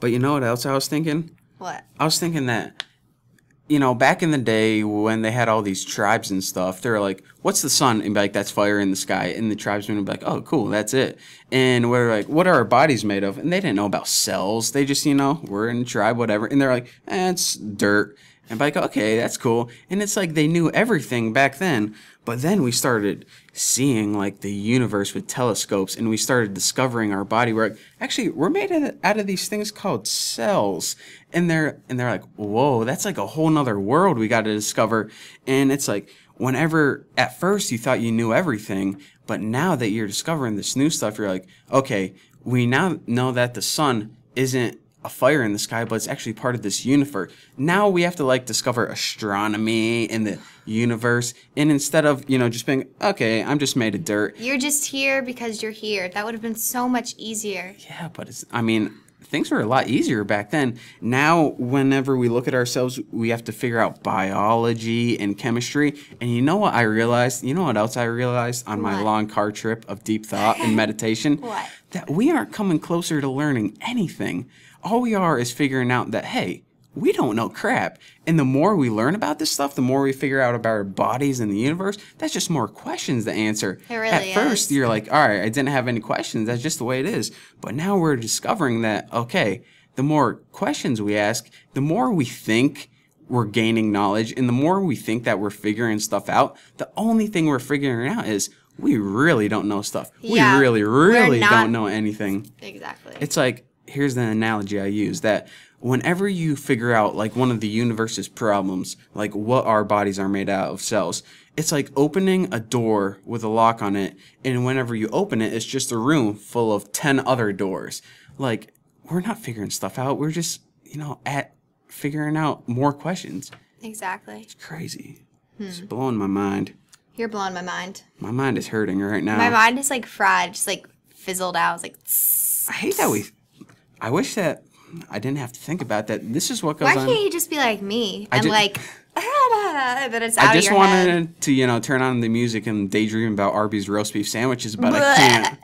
But you know what else I was thinking? What? I was thinking that, back in the day when they had all these tribes and stuff, they were like, what's the sun? And be like, that's fire in the sky. And the tribesmen would be like, oh, cool, that's it. And we're like, what are our bodies made of? And they didn't know about cells. They just, we're in a tribe, whatever. And they're like, it's dirt. And be like, okay, that's cool. And it's like they knew everything back then. But then we started seeing like the universe with telescopes, and we started discovering our body. We're like, actually, we're made out of these things called cells. And they're like, whoa, that's like a whole nother world we got to discover. And it's like, whenever at first you thought you knew everything, but now that you're discovering this new stuff, you're like, okay, we now know that the sun isn't a fire in the sky, but it's actually part of this universe. Now we have to like discover astronomy in the universe, and instead of just being, okay, I'm just made of dirt. You're just here because you're here. That would have been so much easier. Yeah, but things were a lot easier back then. Now, whenever we look at ourselves, we have to figure out biology and chemistry. And you know what I realized? You know what else I realized on my long car trip of deep thought and meditation? What? That we aren't coming closer to learning anything. All we are is figuring out that, hey, we don't know crap. And the more we learn about this stuff, the more we figure out about our bodies and the universe, that's just more questions to answer. It really At first, is. you're like, all right, I didn't have any questions. That's just the way it is. But now we're discovering that, okay, the more questions we ask, the more we think we're gaining knowledge, and the more we think that we're figuring stuff out, the only thing we're figuring out is we really don't know stuff. Yeah, we really don't know anything. Exactly. It's like, here's the analogy I use, that whenever you figure out like one of the universe's problems, like what our bodies are made out of cells, it's like opening a door with a lock on it, and whenever you open it, it's just a room full of 10 other doors. Like, we're not figuring stuff out. We're just, at figuring out more questions. Exactly. It's crazy. It's blowing my mind. You're blowing my mind. My mind is hurting right now. My mind is like fried, just like fizzled out. It's like, I hate that I wish that I didn't have to think about that. This is what goes on. Why can't you just be like me and like, that it's out I of just your wanted head. to, turn on the music and daydream about Arby's roast beef sandwiches, but I can't.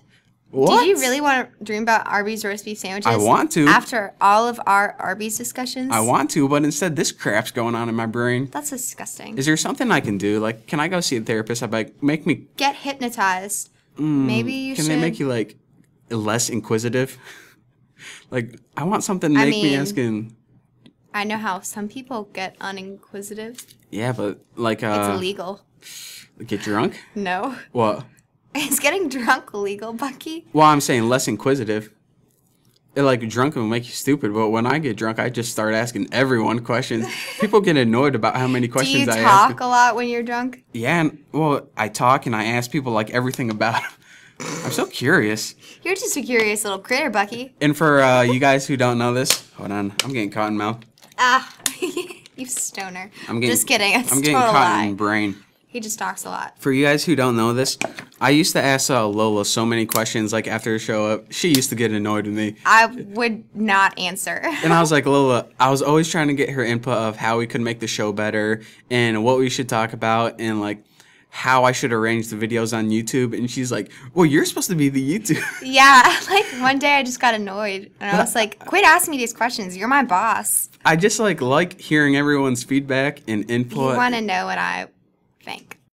What? Did you really want to dream about Arby's roast beef sandwiches? I want to. After all of our Arby's discussions? I want to, but instead this crap's going on in my brain. That's disgusting. Is there something I can do? Like, can I go see a therapist? I'd be like, make me... Get hypnotized. Maybe you should. Can they make you, like, less inquisitive? Like, I want something to make me asking... I know how some people get uninquisitive. Yeah, but, like, It's illegal. Get drunk? No. What? Is getting drunk illegal, Bucky? Well, I'm saying less inquisitive. Like, drunk will make you stupid, but when I get drunk, I just start asking everyone questions. People get annoyed about how many questions I ask. Do you talk a lot when you're drunk? Yeah, well, I talk and I ask people, like, everything about them. I'm so curious. You're just a curious little critter, Bucky. And for you guys who don't know this, hold on, I'm getting cotton mouth. Ah, you stoner. Just kidding. It's I'm getting total cotton lie. in brain. He just talks a lot. For you guys who don't know this, I used to ask Lola so many questions, like, after the show up. She used to get annoyed with me. I would not answer. And I was like, Lola, I was always trying to get her input of how we could make the show better and what we should talk about and, like, how I should arrange the videos on YouTube. And she's like, well, you're supposed to be the YouTube. Yeah, like, one day I just got annoyed. And I was like, quit asking me these questions. You're my boss. I just, like hearing everyone's feedback and input. You want to know what I think.